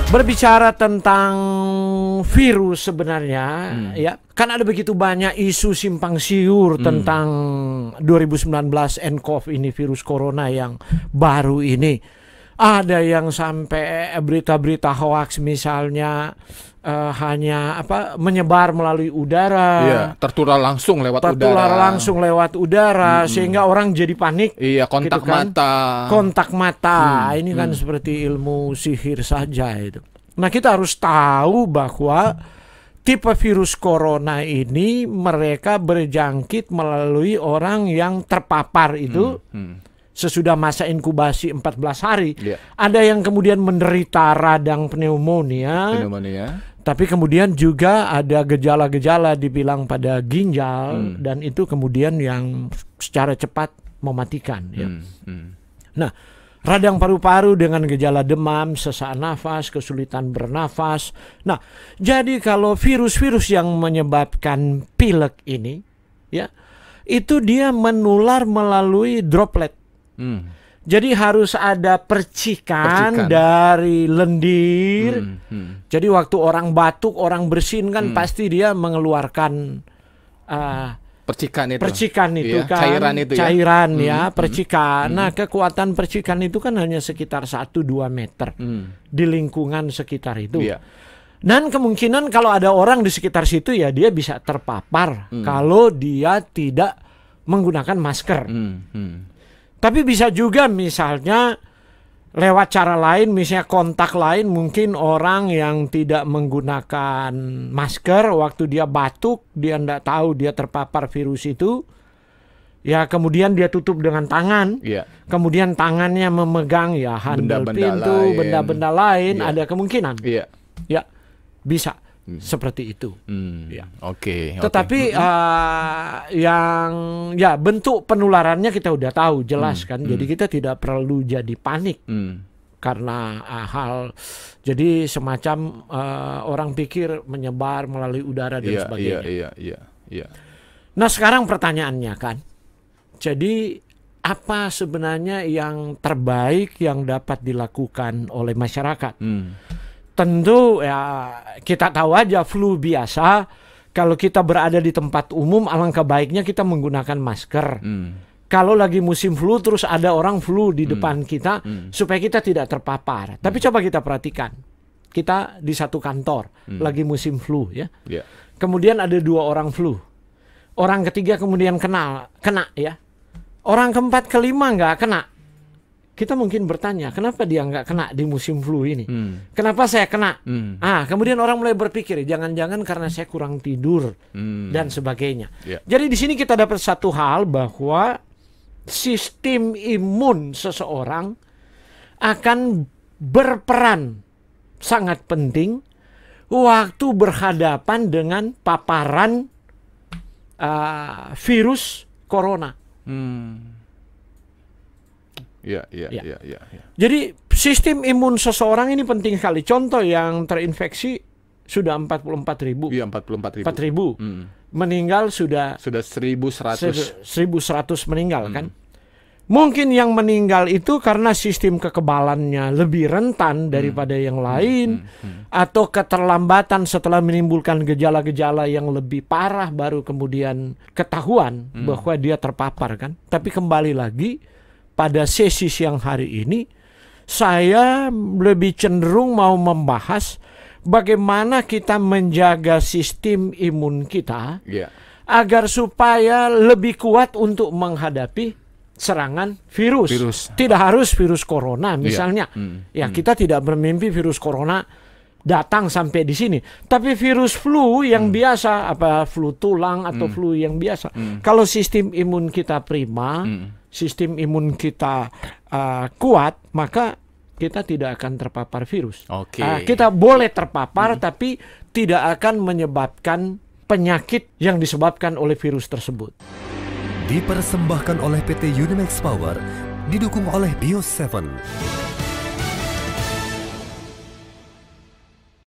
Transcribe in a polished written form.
Berbicara tentang virus sebenarnya, ya kan ada begitu banyak isu simpang siur tentang 2019 nCoV ini, virus corona yang baru ini. Ada yang sampai berita-berita hoax misalnya hanya menyebar melalui udara, tertular langsung lewat udara, sehingga orang jadi panik. Iya, kontak gitu kan? Kontak mata. Ini kan seperti ilmu sihir saja itu. Nah, kita harus tahu bahwa tipe virus corona ini mereka berjangkit melalui orang yang terpapar itu sesudah masa inkubasi 14 hari. Ada yang kemudian menderita radang pneumonia. Tapi kemudian juga ada gejala-gejala dibilang pada ginjal dan itu kemudian yang secara cepat mematikan. Nah, radang paru-paru dengan gejala demam, sesak nafas, kesulitan bernafas. Nah, jadi kalau virus-virus yang menyebabkan pilek ini, ya, itu dia menular melalui droplet. Jadi harus ada percikan dari lendir. Jadi waktu orang batuk, orang bersin kan pasti dia mengeluarkan percikan itu kan, cairan ya, percikan. Nah, kekuatan percikan itu kan hanya sekitar 1-2 meter di lingkungan sekitar itu. Dan kemungkinan kalau ada orang di sekitar situ ya dia bisa terpapar kalau dia tidak menggunakan masker. Tapi bisa juga misalnya lewat cara lain, misalnya kontak lain, mungkin orang yang tidak menggunakan masker waktu dia batuk, dia tidak tahu dia terpapar virus itu, ya kemudian dia tutup dengan tangan, kemudian tangannya memegang ya handle pintu, benda-benda lain, ada kemungkinan, ya bisa. Seperti itu. Tetapi yang bentuk penularannya kita udah tahu jelas kan. Jadi kita tidak perlu jadi panik karena jadi semacam orang pikir menyebar melalui udara dan sebagainya. Nah, sekarang pertanyaannya kan, jadi apa sebenarnya yang terbaik yang dapat dilakukan oleh masyarakat? Tentu ya kita tahu aja flu biasa, kalau kita berada di tempat umum alangkah baiknya kita menggunakan masker. Kalau lagi musim flu terus ada orang flu di depan kita supaya kita tidak terpapar. Tapi coba kita perhatikan, kita di satu kantor lagi musim flu ya. Kemudian ada 2 orang flu, orang ketiga kemudian kena ya, orang keempat kelima nggak kena. Kita mungkin bertanya, kenapa dia nggak kena di musim flu ini? Kenapa saya kena? Kemudian orang mulai berpikir, jangan-jangan karena saya kurang tidur dan sebagainya. Jadi di sini kita dapat satu hal bahwa sistem imun seseorang akan berperan sangat penting waktu berhadapan dengan paparan virus corona. Jadi sistem imun seseorang ini penting sekali. Contoh yang terinfeksi sudah 44.000. 4.000. Meninggal sudah 1.100 meninggal kan. Mungkin yang meninggal itu karena sistem kekebalannya lebih rentan daripada yang lain, atau keterlambatan setelah menimbulkan gejala-gejala yang lebih parah baru kemudian ketahuan bahwa dia terpapar kan. Tapi kembali lagi pada sesi siang hari ini, saya lebih cenderung mau membahas bagaimana kita menjaga sistem imun kita agar supaya lebih kuat untuk menghadapi serangan virus. Tidak harus virus corona misalnya. Kita tidak bermimpi virus corona datang sampai di sini. Tapi virus flu yang biasa, flu tulang atau flu yang biasa. Kalau sistem imun kita prima, sistem imun kita kuat, maka kita tidak akan terpapar virus. Kita boleh terpapar, tapi tidak akan menyebabkan penyakit yang disebabkan oleh virus tersebut. Dipersembahkan oleh PT Unimax Power, didukung oleh Bio7.